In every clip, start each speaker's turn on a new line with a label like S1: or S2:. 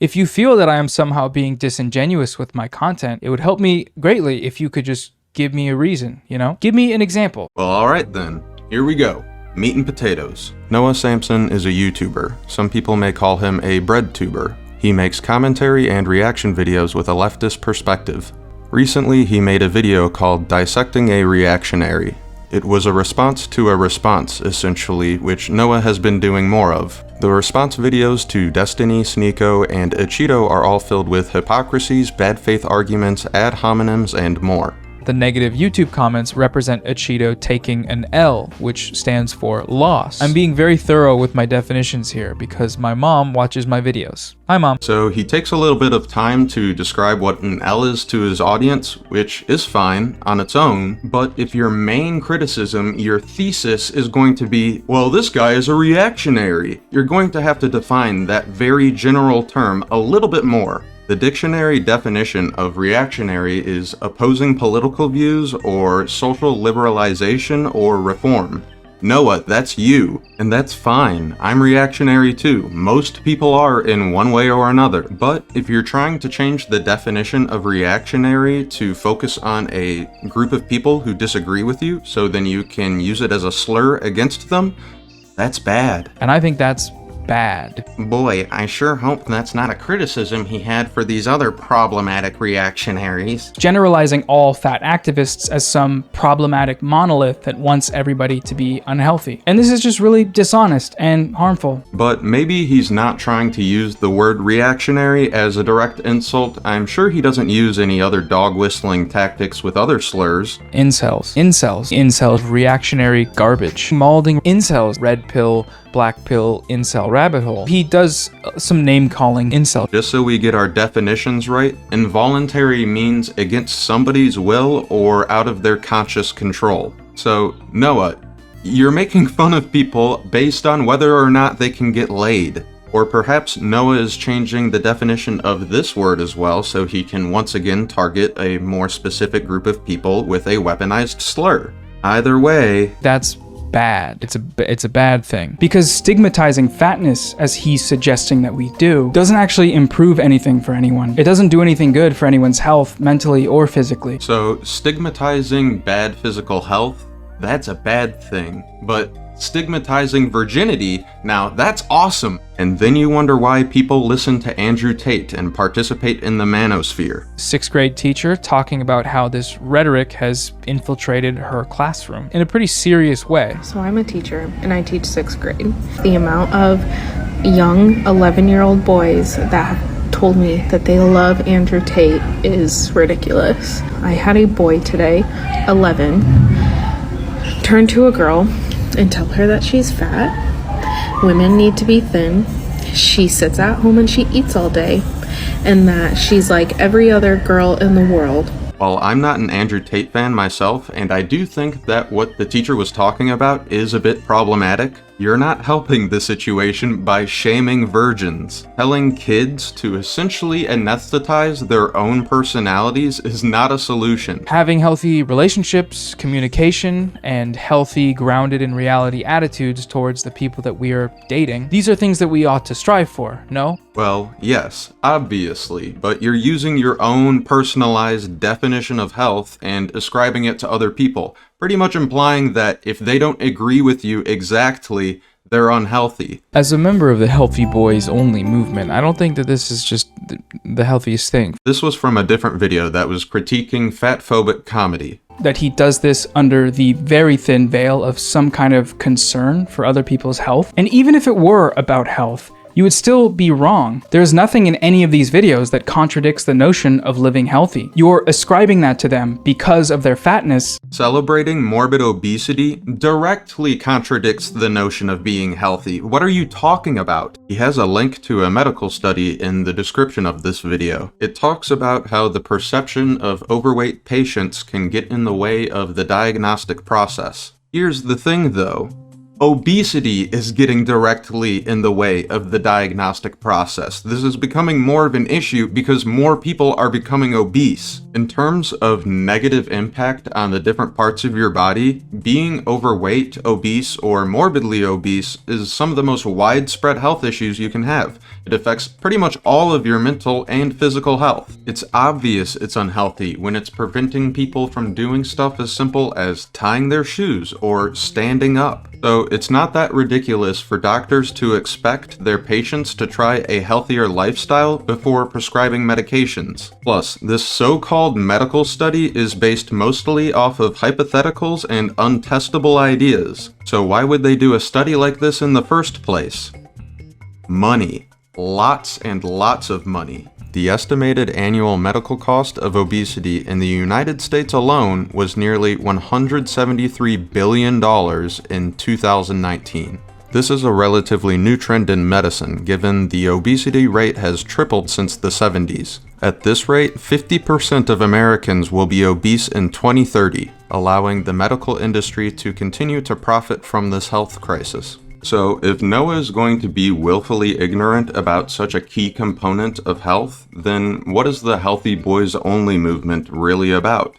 S1: If you feel that I am somehow being disingenuous with my content, it would help me greatly if you could just give me a reason, you know? Give me an example.
S2: Well, alright then. Here we go. Meat and potatoes. Noah Samsen is a YouTuber. Some people may call him a Breadtuber. He makes commentary and reaction videos with a leftist perspective. Recently, he made a video called Dissecting a Reactionary. It was a response to a response, essentially, which Noah has been doing more of. The response videos to Destiny, Sneako, and Cheeto are all filled with hypocrisies, bad faith arguments, ad hominems, and more.
S1: The negative YouTube comments represent Cheeto taking an L, which stands for loss. I'm being very thorough with my definitions here because my mom watches my videos. Hi, Mom.
S2: So he takes a little bit of time to describe what an L is to his audience, which is fine on its own, but if your main criticism, your thesis is going to be, well, this guy is a reactionary, you're going to have to define that very general term a little bit more. The dictionary definition of reactionary is opposing political views or social liberalization or reform. Noah, that's you, and that's fine. I'm reactionary too. Most people are in one way or another. But if you're trying to change the definition of reactionary to focus on a group of people who disagree with you, so then you can use it as a slur against them, that's bad.
S1: And I think that's bad.
S2: Boy, I sure hope that's not a criticism he had for these other problematic reactionaries.
S1: Generalizing all fat activists as some problematic monolith that wants everybody to be unhealthy. And this is just really dishonest and harmful.
S2: But maybe he's not trying to use the word reactionary as a direct insult. I'm sure he doesn't use any other dog whistling tactics with other slurs.
S1: Incels, reactionary garbage. Malding incels, red pill, black pill, incel rabbit hole. He does some name calling incel.
S2: Just so we get our definitions right, involuntary means against somebody's will or out of their conscious control. So, Noah, you're making fun of people based on whether or not they can get laid. Or perhaps Noah is changing the definition of this word as well so he can once again target a more specific group of people with a weaponized slur. Either way,
S1: that's bad. It's a bad thing. Because stigmatizing fatness, as he's suggesting that we do, doesn't actually improve anything for anyone. It doesn't do anything good for anyone's health, mentally or physically.
S2: So stigmatizing bad physical health, that's a bad thing. But stigmatizing virginity, now that's awesome. And then you wonder why people listen to Andrew Tate and participate in the manosphere. 6th
S1: grade teacher talking about how this rhetoric has infiltrated her classroom in a pretty serious way.
S3: So I'm a teacher and I teach 6th grade. The amount of young 11-year-old boys that have told me that they love Andrew Tate is ridiculous. I had a boy today, 11, turn to a girl and tell her that she's fat. Women need to be thin. She sits at home and she eats all day. And that she's like every other girl in the world.
S2: While I'm not an Andrew Tate fan myself, and I do think that what the teacher was talking about is a bit problematic, you're not helping the situation by shaming virgins. Telling kids to essentially anesthetize their own personalities is not a solution.
S1: Having healthy relationships, communication, and healthy, grounded in reality attitudes towards the people that we are dating, these are things that we ought to strive for, no?
S2: Well, yes, obviously, but you're using your own personalized definition of health and ascribing it to other people, pretty much implying that if they don't agree with you exactly, they're unhealthy.
S1: As a member of the Healthy Boys Only movement, I don't think that this is just the healthiest thing.
S2: This was from a different video that was critiquing fatphobic comedy.
S1: That he does this under the very thin veil of some kind of concern for other people's health. And even if it were about health, you would still be wrong. There's nothing in any of these videos that contradicts the notion of living healthy. You're ascribing that to them because of their fatness.
S2: Celebrating morbid obesity directly contradicts the notion of being healthy. What are you talking about? He has a link to a medical study in the description of this video. It talks about how the perception of overweight patients can get in the way of the diagnostic process. Here's the thing though. Obesity is getting directly in the way of the diagnostic process. This is becoming more of an issue because more people are becoming obese. In terms of negative impact on the different parts of your body, being overweight, obese, or morbidly obese is some of the most widespread health issues you can have. It affects pretty much all of your mental and physical health. It's obvious it's unhealthy when it's preventing people from doing stuff as simple as tying their shoes or standing up. So it's not that ridiculous for doctors to expect their patients to try a healthier lifestyle before prescribing medications. Plus, this so-called medical study is based mostly off of hypotheticals and untestable ideas. So why would they do a study like this in the first place? Money. Lots and lots of money. The estimated annual medical cost of obesity in the United States alone was nearly $173 billion in 2019. This is a relatively new trend in medicine, given the obesity rate has tripled since the 70s. At this rate, 50% of Americans will be obese in 2030, allowing the medical industry to continue to profit from this health crisis. So, if Noah is going to be willfully ignorant about such a key component of health, then what is the Healthy Boys Only movement really about?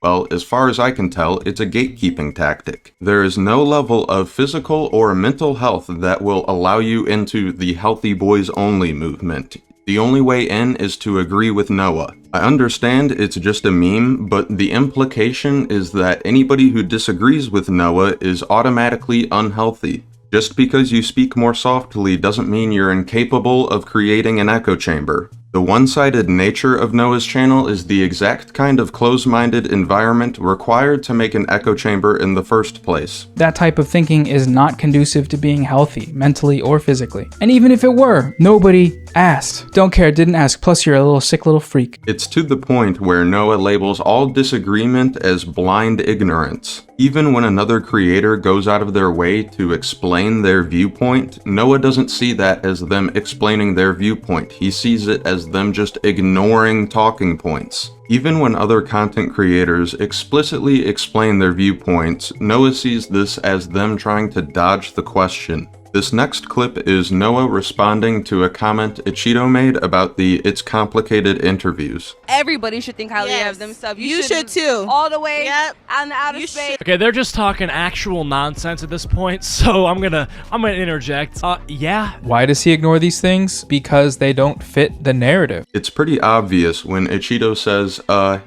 S2: Well, as far as I can tell, it's a gatekeeping tactic. There is no level of physical or mental health that will allow you into the Healthy Boys Only movement. The only way in is to agree with Noah. I understand it's just a meme, but the implication is that anybody who disagrees with Noah is automatically unhealthy. Just because you speak more softly doesn't mean you're incapable of creating an echo chamber. The one-sided nature of Noah's channel is the exact kind of closed-minded environment required to make an echo chamber in the first place.
S1: That type of thinking is not conducive to being healthy, mentally or physically. And even if it were, nobody asked. Don't care, didn't ask, plus you're a little sick little freak.
S2: It's to the point where Noah labels all disagreement as blind ignorance. Even when another creator goes out of their way to explain their viewpoint, Noah doesn't see that as them explaining their viewpoint. He sees it as them just ignoring talking points. Even when other content creators explicitly explain their viewpoints, Noah sees this as them trying to dodge the question. This next clip is Noah responding to a comment Ichido made about the It's Complicated interviews.
S4: Everybody should think highly of themselves.
S5: You should too.
S4: All the way out in the outer space.
S6: Okay, they're just talking actual nonsense at this point, so I'm gonna interject. Yeah.
S1: Why does he ignore these things? Because they don't fit the narrative.
S2: It's pretty obvious when Ichido says,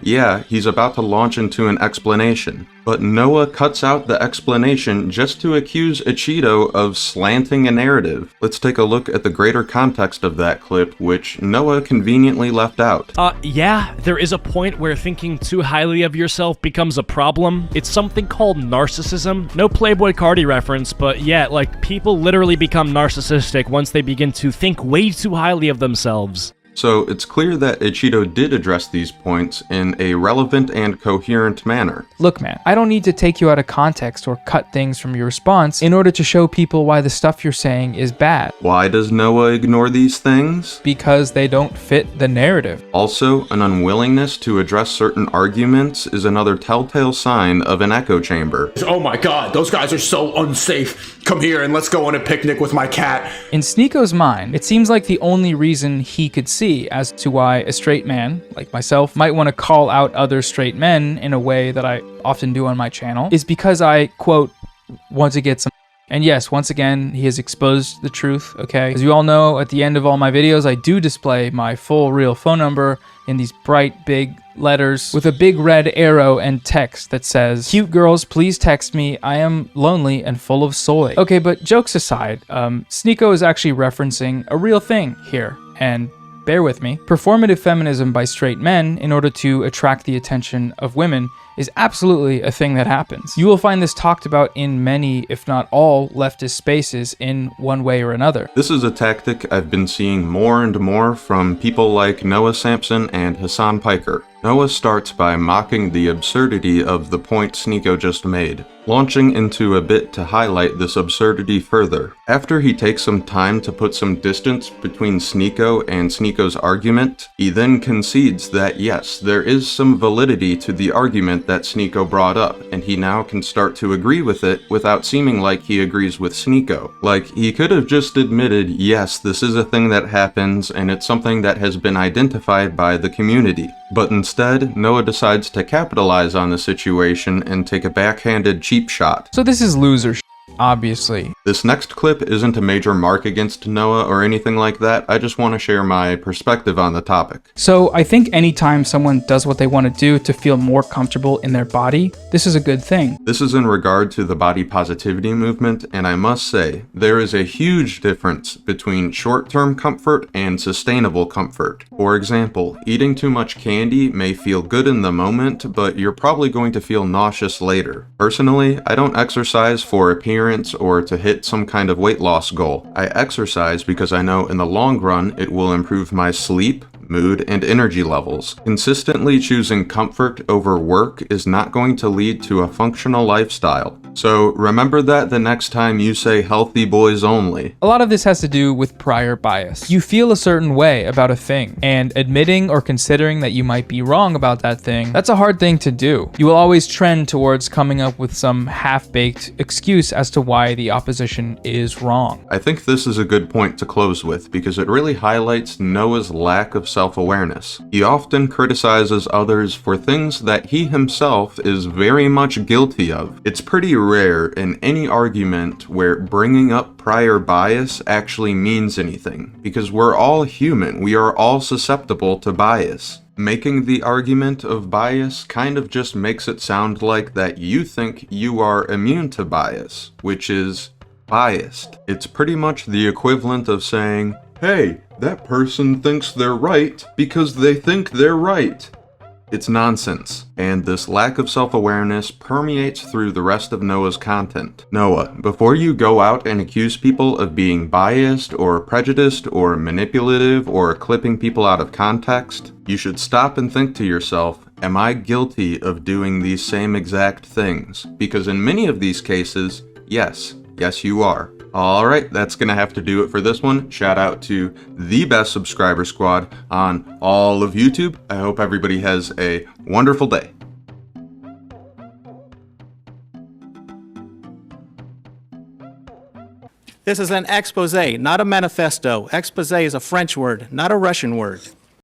S2: yeah, he's about to launch into an explanation. But Noah cuts out the explanation just to accuse Ichido of slanting a narrative. Let's take a look at the greater context of that clip, which Noah conveniently left out.
S6: Yeah, there is a point where thinking too highly of yourself becomes a problem. It's something called narcissism. No Playboy Cardi reference, but yeah, like, people literally become narcissistic once they begin to think way too highly of themselves.
S2: So it's clear that Ichido did address these points in a relevant and coherent manner.
S1: Look, man, I don't need to take you out of context or cut things from your response in order to show people why the stuff you're saying is bad.
S2: Why does Noah ignore these things?
S1: Because they don't fit the narrative.
S2: Also, an unwillingness to address certain arguments is another telltale sign of an echo chamber.
S7: Oh my god, those guys are so unsafe. Come here and let's go on a picnic with my cat.
S1: In Sneako's mind, it seems like the only reason he could see as to why a straight man, like myself, might want to call out other straight men in a way that I often do on my channel is because I, quote, want to get some. And yes, once again, he has exposed the truth, okay? As you all know, at the end of all my videos, I do display my full real phone number in these bright, big letters with a big red arrow and text that says, "Cute girls, please text me. I am lonely and full of soy." Okay, but jokes aside, Sneako is actually referencing a real thing here, and bear with me. Performative feminism by straight men in order to attract the attention of women is absolutely a thing that happens. You will find this talked about in many, if not all, leftist spaces in one way or another.
S2: This is a tactic I've been seeing more and more from people like Noah Samsen and Hassan Piker. Noah starts by mocking the absurdity of the point Sneako just made, launching into a bit to highlight this absurdity further. After he takes some time to put some distance between Sneako and Sneako's argument, he then concedes that yes, there is some validity to the argument that Sneako brought up, and he now can start to agree with it without seeming like he agrees with Sneako. Like, he could have just admitted, yes, this is a thing that happens, and it's something that has been identified by the community. But instead, Noah decides to capitalize on the situation and take a backhanded cheap shot.
S1: So this is loser shit. obviously.
S2: This next clip isn't a major mark against Noah or anything like that. I just want to share my perspective on the topic.
S1: So I think anytime someone does what they want to do to feel more comfortable in their body, this is a good thing.
S2: This is in regard to the body positivity movement, and I must say, there is a huge difference between short-term comfort and sustainable comfort. For example, eating too much candy may feel good in the moment, but you're probably going to feel nauseous later. Personally, I don't exercise for appearance or to hit some kind of weight loss goal. I exercise because I know in the long run it will improve my sleep, mood, and energy levels. Consistently choosing comfort over work is not going to lead to a functional lifestyle. So remember that the next time you say healthy boys only.
S1: A lot of this has to do with prior bias. You feel a certain way about a thing, and admitting or considering that you might be wrong about that thing, that's a hard thing to do. You will always trend towards coming up with some half-baked excuse as to why the opposition is wrong.
S2: I think this is a good point to close with because it really highlights Noah's lack of self-awareness. He often criticizes others for things that he himself is very much guilty of. It's pretty rare in any argument where bringing up prior bias actually means anything, because we're all human, we are all susceptible to bias. Making the argument of bias kind of just makes it sound like that you think you are immune to bias, which is biased. It's pretty much the equivalent of saying, hey, that person thinks they're right because they think they're right. It's nonsense, and this lack of self-awareness permeates through the rest of Noah's content. Noah, before you go out and accuse people of being biased or prejudiced or manipulative or clipping people out of context, you should stop and think to yourself, am I guilty of doing these same exact things? Because in many of these cases, yes you are. Alright, that's gonna have to do it for this one. Shout out to the best subscriber squad on all of YouTube. I hope everybody has a wonderful day.
S5: This is an expose, not a manifesto. Expose is a French word, not a Russian word.